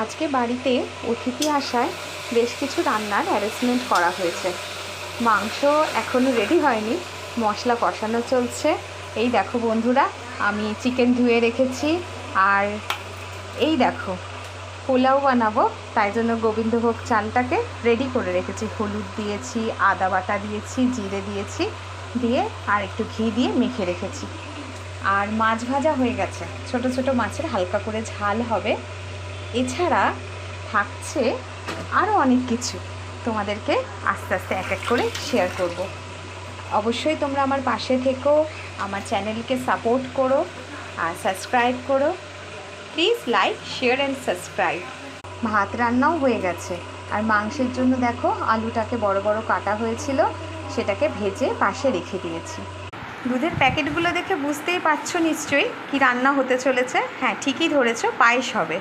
আজকে বাড়িতে অতিথি আসায় বেশ কিছু রান্নার অ্যারেঞ্জমেন্ট করা হয়েছে। মাংস এখনও রেডি হয়নি, মশলা কষানো চলছে। এই দেখো বন্ধুরা, আমি চিকেন ধুয়ে রেখেছি। আর এই দেখো, পোলাও বানাবো, তাই জন্য গোবিন্দভোগ চালটাকে রেডি করে রেখেছি। হলুদ দিয়েছি, আদা বাটা দিয়েছি, জিরে দিয়েছি, দিয়ে আর একটু ঘি দিয়ে মেখে রেখেছি। আর মাছ ভাজা হয়ে গেছে, ছোট ছোট মাছের হালকা করে ঝাল হবে। এছাড়া থাকছে আরও অনেক কিছু, তোমাদেরকে আস্তে আস্তে এক এক করে শেয়ার করব। অবশ্যই তোমরা আমার পাশে থেকো, আমার চ্যানেলকে সাপোর্ট করো আর সাবস্ক্রাইব করো। Please like, share and subscribe. ভাত রান্নাও হয়ে গেছে। আর মাংসের জন্য দেখো, আলুটাকে বড় বড় কাটা হয়েছিল, সেটাকে ভেজে পাশে রেখে দিয়েছি। দুধের প্যাকেটগুলো দেখে বুঝতেই পারছো নিশ্চয়ই কি রান্না হতে চলেছে। হ্যাঁ, ঠিকই ধরেছো, পায়েস হবে।